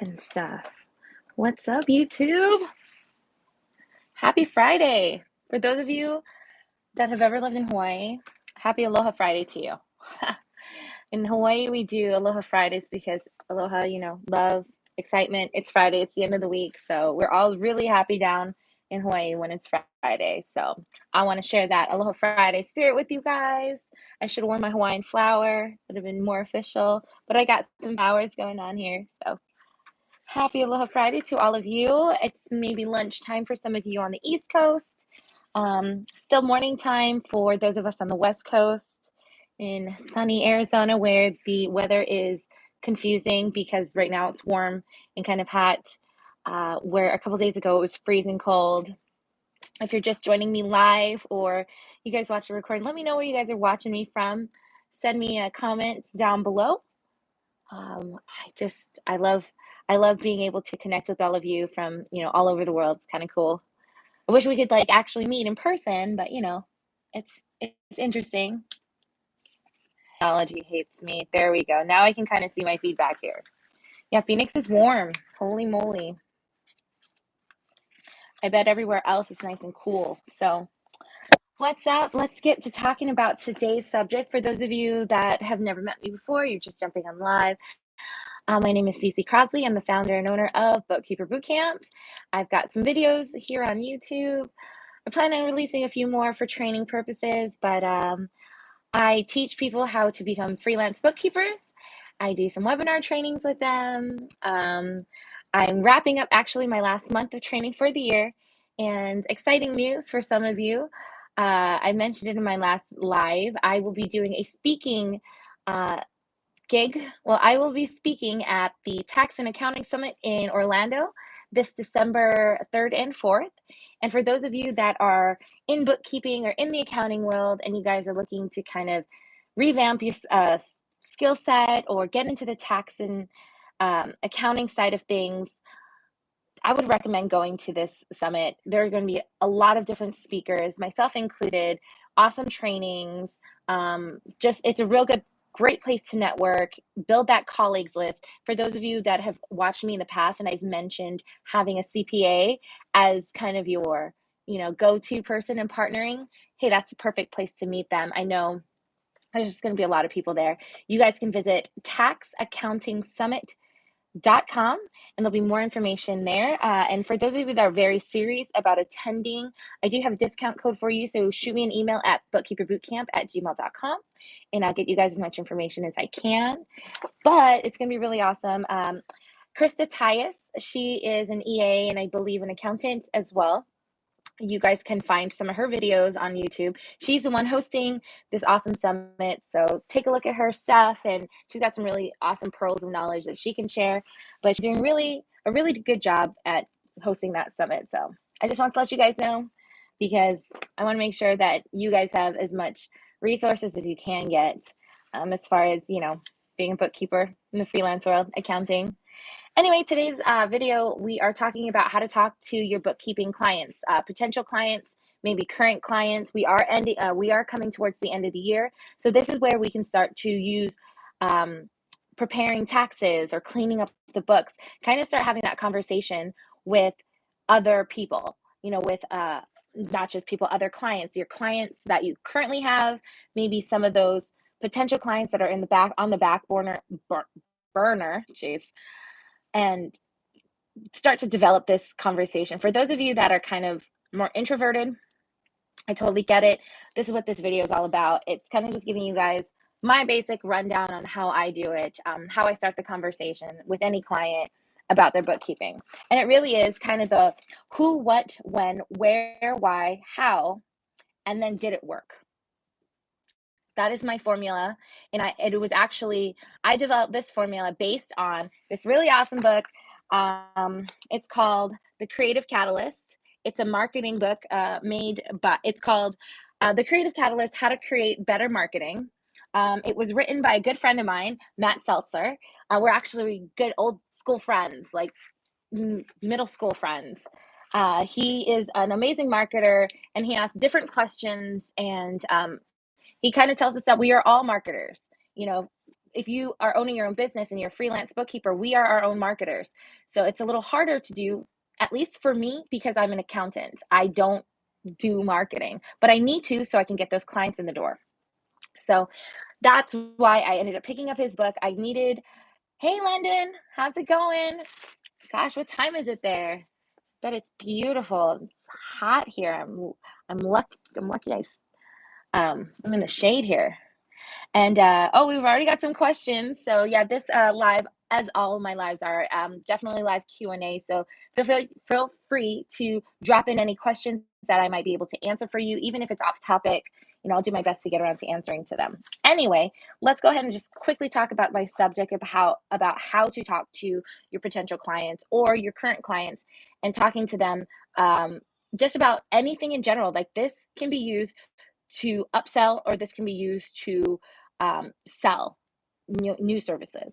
and stuff. What's up, YouTube? Happy Friday. For those of you that have ever lived in Hawaii, happy Aloha Friday to you. In Hawaii, we do Aloha Fridays because aloha, love, excitement. It's Friday, it's the end of the week. So we're all really happy down in Hawaii when it's Friday. So I want to share that Aloha Friday spirit with you guys. I should have worn my Hawaiian flower, would have been more official, but I got some flowers going on here. So happy Aloha Friday to all of you. It's maybe lunchtime for some of you on the East Coast. Still morning time for those of us on the West Coast in sunny Arizona, where the weather is confusing because right now it's warm and kind of hot, where a couple days ago it was freezing cold. If you're just joining me live or you guys watch the recording, let me know where you guys are watching me from. Send me a comment down below. I love being able to connect with all of you from, all over the world. It's kind of cool. I wish we could actually meet in person, but it's interesting. Technology hates me. There we go. Now I can kind of see my feedback here. Yeah, Phoenix is warm. Holy moly. I bet everywhere else is nice and cool. So what's up? Let's get to talking about today's subject. For those of you that have never met me before, you're just jumping on live. My name is Cece Crosley. I'm the founder and owner of Bookkeeper Bootcamp. I've got some videos here on YouTube. I plan on releasing a few more for training purposes, but I teach people how to become freelance bookkeepers. I do some webinar trainings with them. I'm wrapping up actually my last month of training for the year, and exciting news for some of you. I mentioned it in my last live. I will be doing a speaking gig. Well, I will be speaking at the Tax and Accounting Summit in Orlando this December 3rd and 4th. And for those of you that are in bookkeeping or in the accounting world and you guys are looking to kind of revamp your skill set or get into the tax and accounting side of things, I would recommend going to this summit. There are going to be a lot of different speakers, myself included, awesome trainings. It's a real great place to network, build that colleagues list. For those of you that have watched me in the past, and I've mentioned having a CPA as kind of your, go-to person in partnering, hey, that's a perfect place to meet them. I know there's just going to be a lot of people there. You guys can visit taxaccountingsummit.com and there'll be more information there. And for those of you that are very serious about attending, I do have a discount code for you. So shoot me an email at bookkeeperbootcamp@gmail.com and I'll get you guys as much information as I can. But it's going to be really awesome. Krista Tyus, she is an EA and I believe an accountant as well. You guys can find some of her videos on YouTube. She's the one hosting this awesome summit. So take a look at her stuff, and she's got some really awesome pearls of knowledge that she can share. But she's doing a really good job at hosting that summit. So I just want to let you guys know because I want to make sure that you guys have as much resources as you can get as far as, being a bookkeeper in the freelance world, accounting. Anyway, today's video, we are talking about how to talk to your bookkeeping clients, potential clients, maybe current clients. We are coming towards the end of the year. So this is where we can start to use preparing taxes or cleaning up the books, kind of start having that conversation with other people, with not just people, other clients, your clients that you currently have, maybe some of those potential clients that are on the back burner, jeez, and start to develop this conversation. For those of you that are kind of more introverted, I totally get it. This is what this video is all about. It's kind of just giving you guys my basic rundown on how I do it, how I start the conversation with any client about their bookkeeping. And it really is kind of the who, what, when, where, why, how, and then did it work? That is my formula. And I developed this formula based on this really awesome book. It's called The Creative Catalyst. It's a marketing book it's called The Creative Catalyst, How to Create Better Marketing. It was written by a good friend of mine, Matt Seltzer. We're actually good old school friends, like middle school friends. He is an amazing marketer and he asks different questions and he kind of tells us that we are all marketers. if you are owning your own business and you're a freelance bookkeeper, we are our own marketers. So it's a little harder to do, at least for me, because I'm an accountant. I don't do marketing, but I need to so I can get those clients in the door. So that's why I ended up picking up his book. I needed, hey, London, how's it going? Gosh, what time is it there? But it's beautiful. It's hot here. I'm lucky. I'm in the shade here. And we've already got some questions. So yeah, this live, as all of my lives are, definitely live Q&A. So feel free to drop in any questions that I might be able to answer for you, even if it's off topic. I'll do my best to get around to answering to them. Anyway, let's go ahead and just quickly talk about my subject of about how to talk to your potential clients or your current clients and talking to them just about anything in general. Like, this can be used to upsell, or this can be used to sell new services.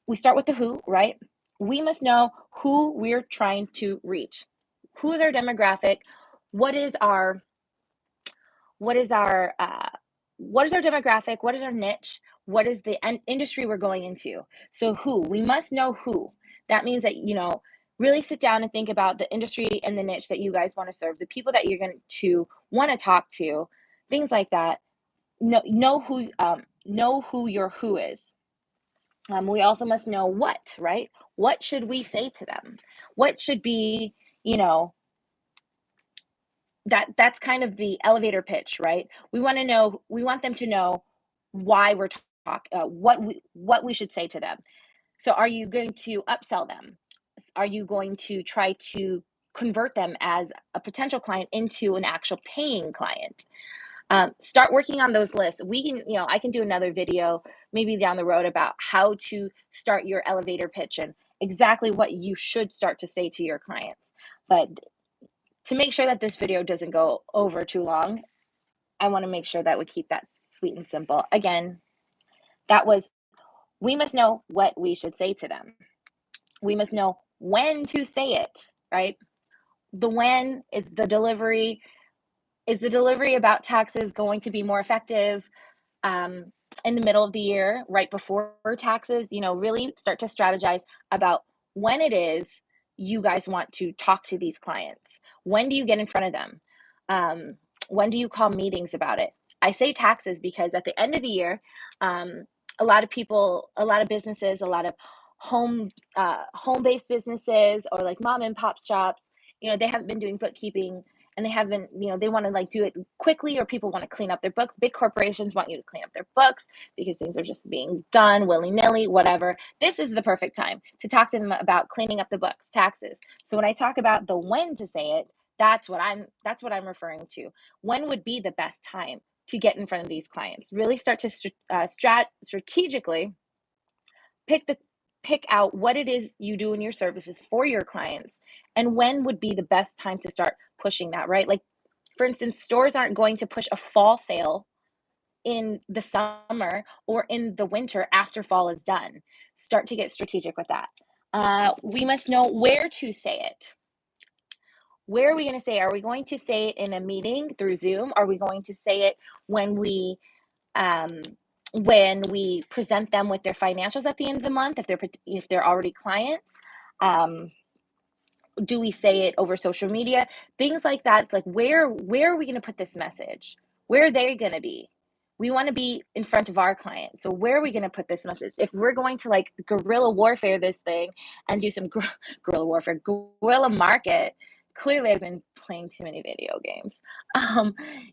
We start with the who, right? We must know who we're trying to reach. Who is our demographic? What is our demographic? What is our niche? What is the industry we're going into? So who, we must know who. That means that, really sit down and think about the industry and the niche that you guys want to serve, the people that you're going to want to talk to, things like that. Know who your who is. We also must know what, right? What should we say to them? What should be, that's kind of the elevator pitch, right? We want them to know why we're talking, what we should say to them. So are you going to upsell them? Are you going to try to convert them as a potential client into an actual paying client? Start working on those lists. I can do another video maybe down the road about how to start your elevator pitch and exactly what you should start to say to your clients. But to make sure that this video doesn't go over too long, I want to make sure that we keep that sweet and simple. Again, we must know what we should say to them. We must know when to say it, right? The when is the delivery. Is the delivery about taxes going to be more effective in the middle of the year, right before taxes? Really start to strategize about when it is you guys want to talk to these clients. When do you get in front of them? When do you call meetings about it? I say taxes because at the end of the year, a lot of people, a lot of businesses, a lot of home-based businesses, or like mom and pop shops, they haven't been doing bookkeeping, and they haven't, they want to do it quickly, or people want to clean up their books. Big corporations want you to clean up their books because things are just being done willy-nilly, whatever. This is the perfect time to talk to them about cleaning up the books, taxes. So when I talk about the when to say it, that's what I'm referring to. When would be the best time to get in front of these clients? Really start to strategically pick out what it is you do in your services for your clients, and when would be the best time to start pushing that, right? Like, for instance, stores aren't going to push a fall sale in the summer or in the winter after fall is done. Start to get strategic with that. We must know where to say it. Where are we going to say it? Are we going to say it in a meeting through Zoom? Are we going to say it when we present them with their financials at the end of the month, if they're already clients? Do we say it over social media? Things like that. It's like, where are we going to put this message? Where are they going to be? We want to be in front of our clients. So where are we going to put this message? If we're going to guerrilla warfare this thing and do some guerrilla market, clearly I've been playing too many video games.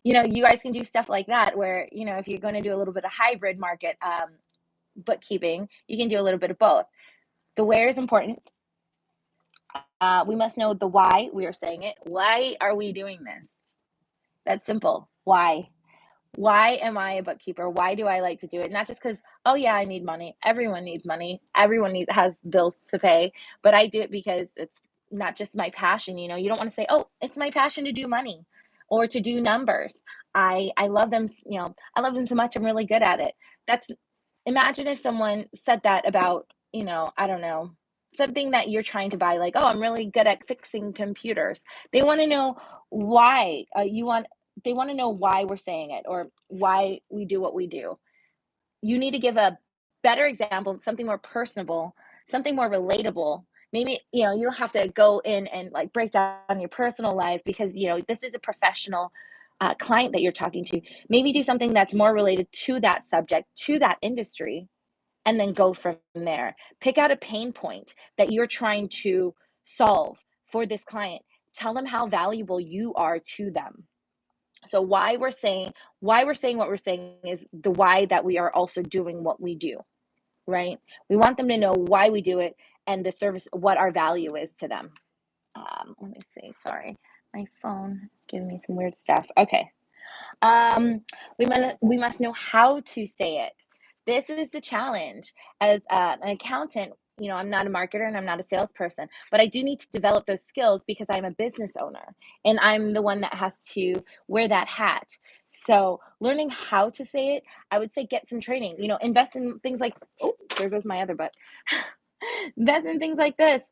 You guys can do stuff like that where, if you're going to do a little bit of hybrid market bookkeeping, you can do a little bit of both. The where is important. We must know the why we are saying it. Why are we doing this? That's simple. Why? Why am I a bookkeeper? Why do I like to do it? Not just because, oh yeah, I need money. Everyone needs money. Has bills to pay. But I do it because it's not just my passion. You don't want to say, oh, it's my passion to do money or to do numbers. I love them. I love them so much. I'm really good at it. Imagine if someone said that about, I don't know, something that you're trying to buy, like, oh, I'm really good at fixing computers. They want to know why they want to know why we're saying it, or why we do what we do. You need to give a better example, something more personable, something more relatable. Maybe, you know, you don't have to go in and like break down your personal life because, you know, this is a professional client that you're talking to. Maybe do something that's more related to that subject, to that industry, and then go from there. Pick out a pain point that you're trying to solve for this client. Tell them how valuable you are to them. So why we're saying what we're saying is the why that we are also doing what we do, right? We want them to know why we do it and the service, what our value is to them. Let me see. Sorry, my phone giving me some weird stuff. Okay. Um, we must know how to say it. This is the challenge. As an accountant, you know, I'm not a marketer and I'm not a salesperson, but I do need to develop those skills because I'm a business owner and I'm the one that has to wear that hat. So learning how to say it, I would say get some training, you know, invest in things like, oh, there goes my other butt. Invest in things like this.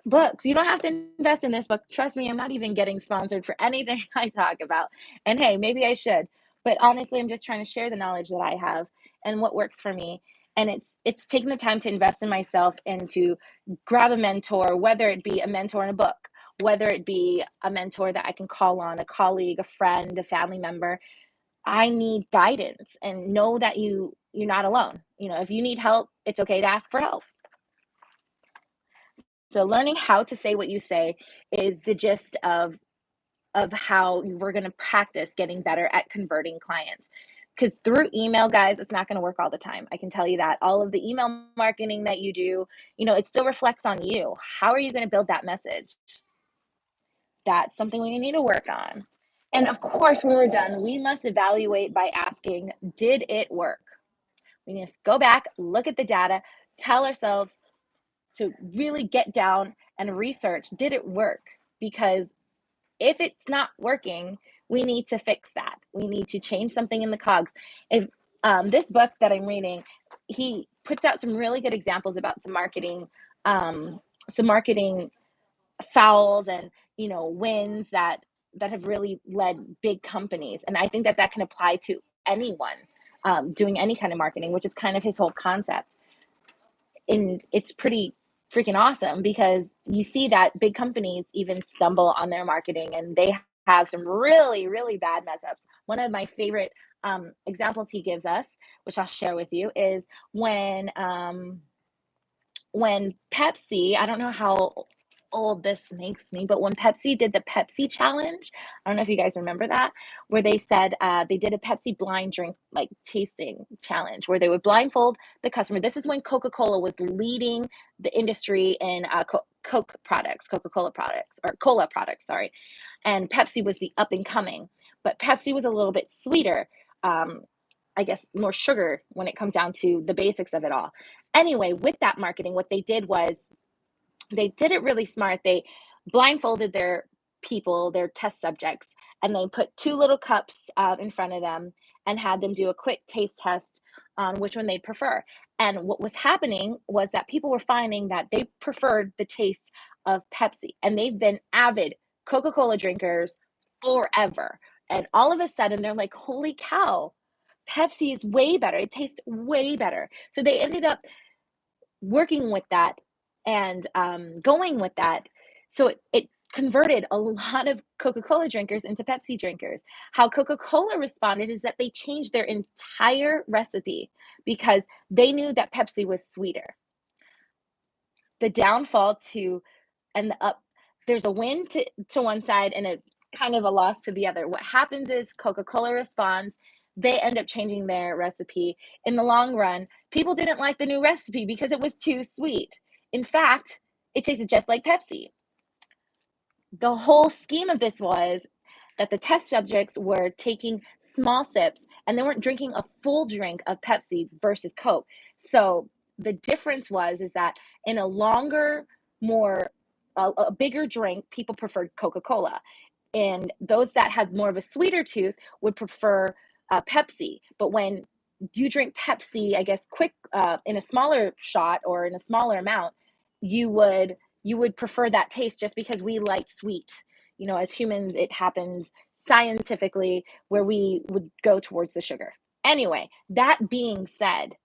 Books. You don't have to invest in this book. Trust me, I'm not even getting sponsored for anything I talk about. And hey, maybe I should. But honestly, I'm just trying to share the knowledge that I have and what works for me. And it's taking the time to invest in myself and to grab a mentor, whether it be a mentor in a book, whether it be a mentor that I can call on, a colleague, a friend, a family member. I need guidance and know that you're not alone. You know, if you need help, it's okay to ask for help. So learning how to say what you say is the gist of how we're going to practice getting better at converting clients. Because through email, guys, it's not going to work all the time. I can tell you that. All of the email marketing that you do, you know, it still reflects on you. How are you going to build that message? That's something we need to work on. And of course, when we're done, we must evaluate by asking, did it work? We need to go back, look at the data, tell ourselves to really get down and research, did it work? Because if it's not working, we need to fix that. We need to change something in the cogs. If this book that I'm reading, he puts out some really good examples about some marketing fouls and, you know, wins that have really led big companies. And I think that that can apply to anyone doing any kind of marketing, which is kind of his whole concept. And it's pretty freaking awesome because you see that big companies even stumble on their marketing and they have some really, really bad mess ups. One of my favorite examples he gives us, which I'll share with you, is when Pepsi, I don't know how old this makes me, but when Pepsi did the Pepsi challenge, I don't know if you guys remember that, where they said they did a Pepsi blind drink like tasting challenge where they would blindfold the customer. This is when Coca-Cola was leading the industry in Coca-Cola products, or cola products, sorry. And Pepsi was the up and coming, but Pepsi was a little bit sweeter. Um, I guess more sugar when it comes down to the basics of it all. Anyway, with that marketing, what they did was they did it really smart. They blindfolded their people, their test subjects, and they put two little cups in front of them and had them do a quick taste test on which one they prefer. And what was happening was that people were finding that they preferred the taste of Pepsi, and they've been avid Coca-Cola drinkers forever. And all of a sudden, they're like, holy cow, Pepsi is way better. It tastes way better. So they ended up working with that and going with that. So it converted a lot of Coca-Cola drinkers into Pepsi drinkers. How Coca-Cola responded is that they changed their entire recipe because they knew that Pepsi was sweeter. The downfall to and the up, there's a win to one side and a kind of a loss to the other. What happens is Coca-Cola responds, they end up changing their recipe. In the long run, people didn't like the new recipe because it was too sweet. In fact, it tasted just like Pepsi. The whole scheme of this was that the test subjects were taking small sips and they weren't drinking a full drink of Pepsi versus Coke. So the difference was is that in a longer, more a bigger drink, people preferred Coca-Cola, and those that had more of a sweeter tooth would prefer Pepsi. But when you drink Pepsi, I guess quick in a smaller shot or in a smaller amount, you would you would prefer that taste just because we like sweet. You know, as humans, it happens scientifically where we would go towards the sugar. Anyway, that being said,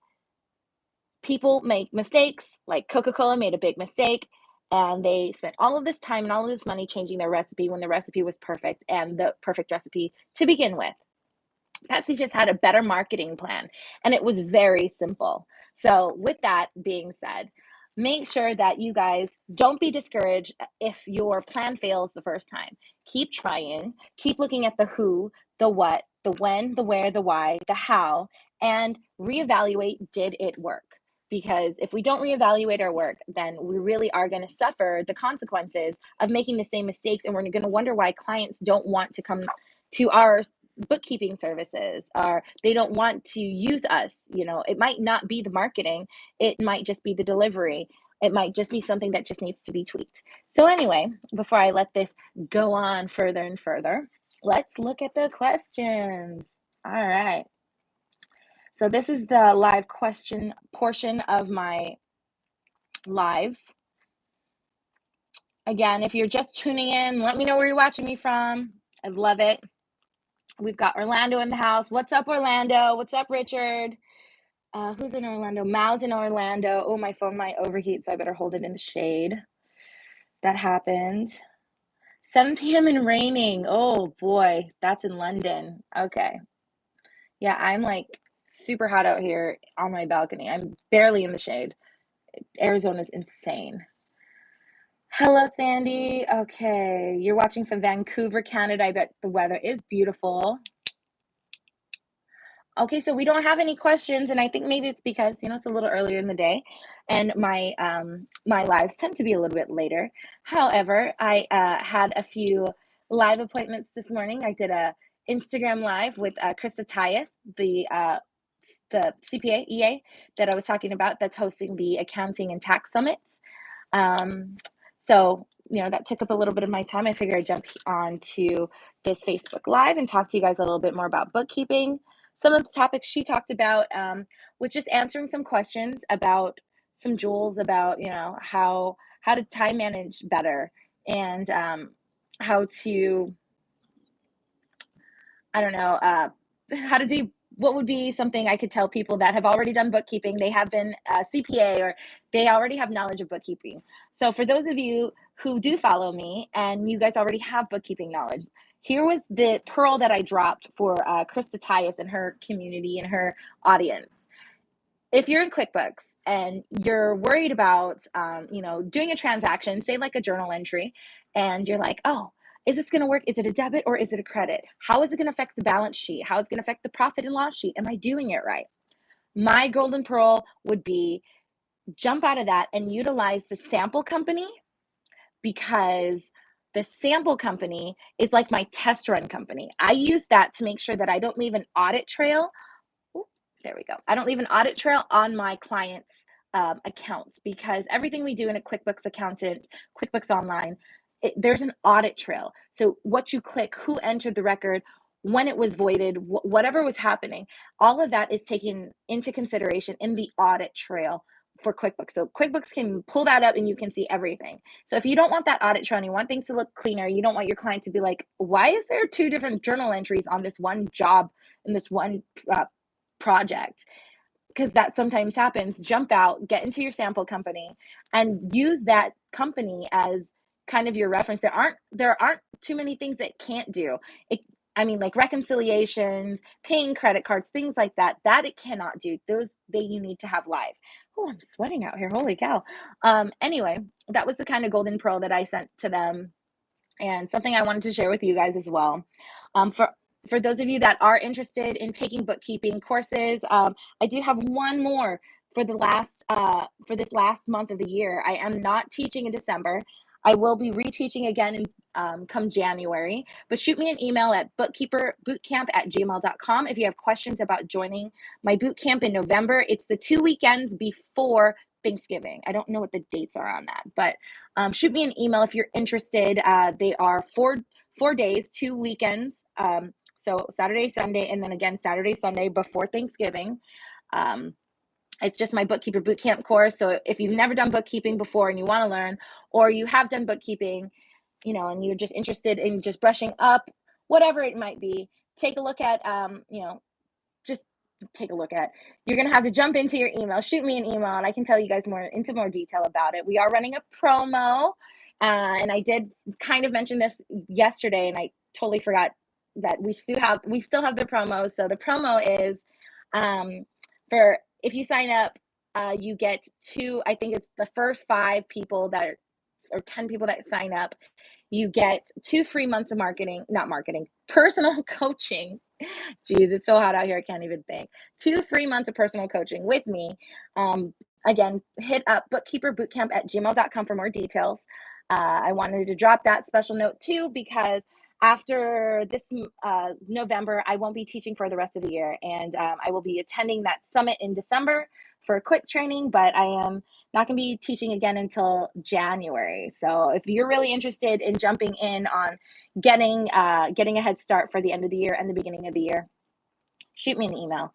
people make mistakes, like Coca-Cola made a big mistake, and they spent all of this time and all of this money changing their recipe when the recipe was perfect and the perfect recipe to begin with. Pepsi just had a better marketing plan, and it was very simple. So, with that being said, make sure that you guys don't be discouraged if your plan fails the first time. Keep trying, keep looking at the who, the what, the when, the where, the why, the how, and reevaluate, did it work? Because if we don't reevaluate our work, then we really are going to suffer the consequences of making the same mistakes, and we're going to wonder why clients don't want to come to our bookkeeping services, or they don't want to use us. It might not be the marketing, it might just be the delivery, it might just be something that just needs to be tweaked. So anyway, before I let this go on further and further, let's look at the questions. All right, so this is the live question portion of my lives. Again, if you're just tuning in, let me know where you're watching me from. I'd love it. We've got Orlando in the house. What's up, Orlando? What's up, Richard? Who's in Orlando? Mao's in Orlando. Oh, my phone might overheat, so I better hold it in the shade. That happened. 7 p.m. and raining. Oh, boy. That's in London. Okay. Yeah, I'm like super hot out here on my balcony. I'm barely in the shade. Arizona's insane. Hello, Sandy. Okay. You're watching from Vancouver, Canada. I bet the weather is beautiful. Okay, so we don't have any questions, and I think maybe it's because it's a little earlier in the day, and my lives tend to be a little bit later. However, I had a few live appointments this morning. I did a Instagram live with Krista Tyus, the CPA EA that I was talking about, that's hosting the Accounting and Tax Summit. So that took up a little bit of my time. I figured I'd jump on to this Facebook Live and talk to you guys a little bit more about bookkeeping. Some of the topics she talked about was just answering some questions about some jewels about how to time manage better, and how to, I don't know, how to do, what would be something I could tell people that have already done bookkeeping, they have been a CPA, or they already have knowledge of bookkeeping. So for those of you who do follow me and you guys already have bookkeeping knowledge, here was the pearl that I dropped for Krista Tyus and her community and her audience. If you're in QuickBooks and you're worried about, doing a transaction, say like a journal entry, and you're like, oh, is this going to work? Is it a debit or is it a credit? How is it going to affect the balance sheet? How is it going to affect the profit and loss sheet? Am I doing it right? My golden pearl would be jump out of that and utilize the sample company, because the sample company is like my test run company. I use that to make sure that I don't leave an audit trail. There we go. I don't leave an audit trail on my client's account, because everything we do in a QuickBooks accountant, QuickBooks Online, there's an audit trail. So what you click, who entered the record, when it was voided, whatever was happening, all of that is taken into consideration in the audit trail for QuickBooks. So QuickBooks can pull that up and you can see everything. So if you don't want that audit trail and you want things to look cleaner, you don't want your client to be like, why is there 2 different journal entries on this one job in this one project? Because that sometimes happens. Jump out, get into your sample company, and use that company as kind of your reference. There aren't too many things that can't do it. I mean, like reconciliations, paying credit cards, things like that it cannot do. Those you need to have live. Oh, I'm sweating out here. Holy cow. Anyway, that was the kind of golden pearl that I sent to them, and something I wanted to share with you guys as well. For those of you that are interested in taking bookkeeping courses, I do have one more for for this last month of the year. I am not teaching in December. I will be reteaching again in come January, but shoot me an email at bookkeeperbootcamp@gmail.com if you have questions about joining my boot camp in November. It's the 2 weekends before Thanksgiving. I don't know what the dates are on that, but shoot me an email if you're interested. They are 4 days, 2 weekends. So Saturday, Sunday, and then again Saturday, Sunday before Thanksgiving. It's just my Bookkeeper Bootcamp course. So if you've never done bookkeeping before and you want to learn, or you have done bookkeeping, and you're just interested in just brushing up, whatever it might be, take a look at, just take a look at. You're going to have to jump into your email, shoot me an email, and I can tell you guys more detail about it. We are running a promo, and I did kind of mention this yesterday, and I totally forgot that we still have the promo. So the promo is for if you sign up, you get two. I think it's the first 5 people that are, or 10 people that sign up. You get 2 free months of personal coaching. Geez, it's so hot out here. I can't even think. 2 free months of personal coaching with me. Um, Again, hit up bookkeeperbootcamp@gmail.com for more details. I wanted to drop that special note too because after this November, I won't be teaching for the rest of the year, and I will be attending that summit in December for a quick training, but I am not going to be teaching again until January. So if you're really interested in jumping in on getting a head start for the end of the year and the beginning of the year, shoot me an email.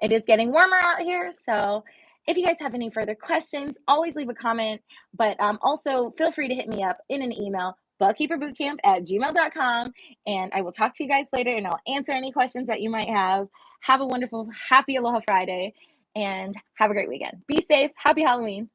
It is getting warmer out here, so if you guys have any further questions, always leave a comment, but also feel free to hit me up in an email, bookkeeperbootcamp@gmail.com, and I will talk to you guys later, and I'll answer any questions that you might have. Have a wonderful, happy Aloha Friday, and have a great weekend. Be safe. Happy Halloween.